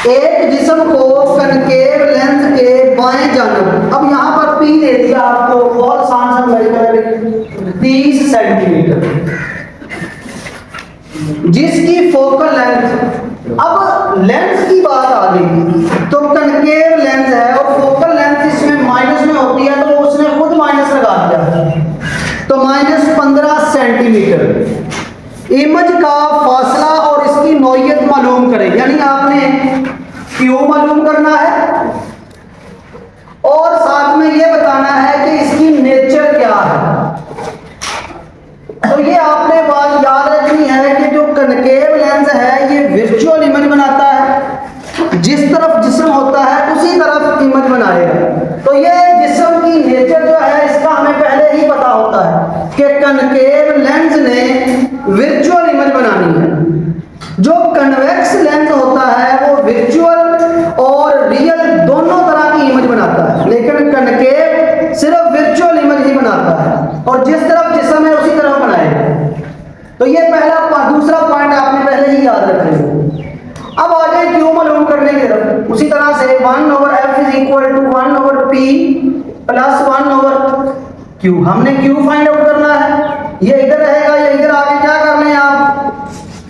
एक जिस्म को कनकेव लेंस के बाएं जानब, अब यहाँ पर पी दे दिया आपको, और आंसर मेरे 30 सेंटीमीटर, जिसकी फोकल लेंथ, अब लेंस की बात आ गई तो कनकेव लेंस है और फोकल लेंथ इसमें माइनस में होती है, तो उसने खुद माइनस लगा दिया, तो -15 सेंटीमीटर। इमेज का फासला और इसकी नौइयत मालूम करें, यानी आपने क्यू मालूम करना है और साथ में ये बताना है कि इसकी नेचर क्या है। तो ये आपने बात याद रखनी है कि जो कनकेव लेंस है ये वर्चुअल इमेज बनाता है, जिस तरफ जिस्म होता है उसी तरफ इमेज बनाएगा। तो ये जिस्म की नेचर जो है इसका हमें पहले ही पता होता है कि कनकेव लेंस ने वर्चुअल इमेज बनानी है। जो कन्वेक्स लेंस होता है वो वर्चुअल और रियल दोनों तरह की इमेज बनाता है, लेकिन कनकेव सिर्फ वर्चुअल इमेज ही बनाता है और जिस तरफ जिस्म है उसी तरफ बनाएगा। तो ये पहला दूसरा पॉइंट आपने पहले ही याद रखना। अब आ जाए क्यू मालूम करने की तरफ। उसी तरह से 1/f is equal to 1/p plus 1/q। हमने q फाइंड आउट करना है, ये इधर रहेगा, ये इधर आगे क्या कर लें आप,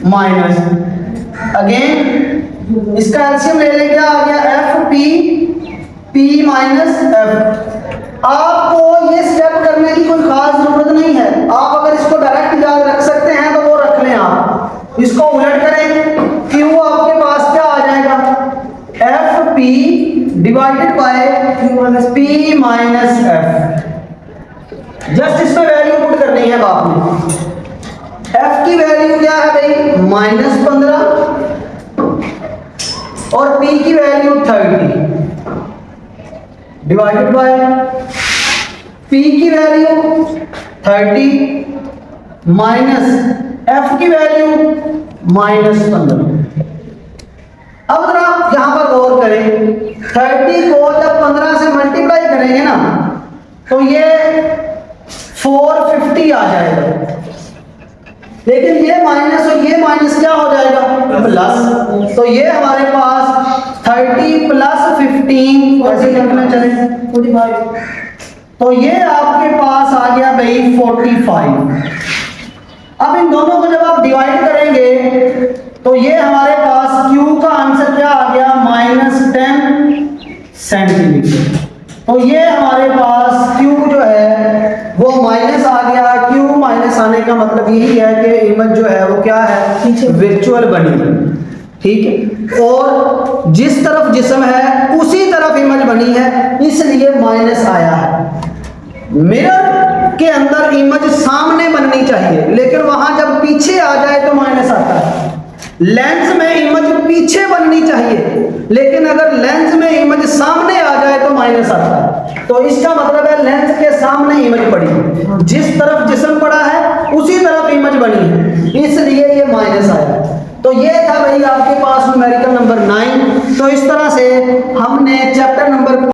माइनस। अगेन इसका एलसीएम ले लें, क्या आ गया, fp p माइनस f। आपको ये स्टेप करने की कोई खास जरूरत नहीं है, आप अगर इसको डायरेक्ट याद रख सकते हैं तो वो रख लें। आप इसको उलट करें, q आपके पास क्या आ जाएगा, fp divided by p minus f। Just इसमें वैल्यू पुट करनी है आपने। f की वैल्यू क्या है भाई, -15 और p की वैल्यू 30 डिवाइडेड बाय p की वैल्यू 30 माइनस f की वैल्यू -15। अब जरा यहां पर गौर करें, 30 को जब 15 से मल्टीप्लाई करेंगे ना तो ये 450 आ जाएगा, लेकिन ये माइनस और ये माइनस क्या हो जाएगा, प्लस। तो ये हमारे पास 30 प्लस 15 ऐसे लिखना चले 45, तो ये आपके पास आ गया भाई 45। अब इन दोनों को जब आप डिवाइड करेंगे तो ये हमारे पास Q का आंसर क्या आ गया, -10 सेंटीमीटर। तो ये हमारे पास Q जो है वो माइनस आ गया। Q माइनस आने का मतलब यही है कि इमेज जो है वो क्या है, वर्चुअल बनी, ठीक है, और जिस तरफ जिस्म है उसी तरफ इमेज बनी है, इसलिए माइनस आया है। मिरर के अंदर इमेज सामने बननी चाहिए, लेकिन वहां जब पीछे आ जाए तो माइनस आता है। लेंस में इमेज पीछे बननी चाहिए, लेकिन अगर लेंस में इमेज सामने आ जाए तो माइनस आता है। तो इसका मतलब है लेंस के सामने इमेज पड़ी, जिस तरफ जिस्म पड़ा है उसी तरफ इमेज बनी है, इसलिए ये माइनस आया। तो ये था भाई आपके पास न्यूमेरिकल नंबर 9। तो इस तरह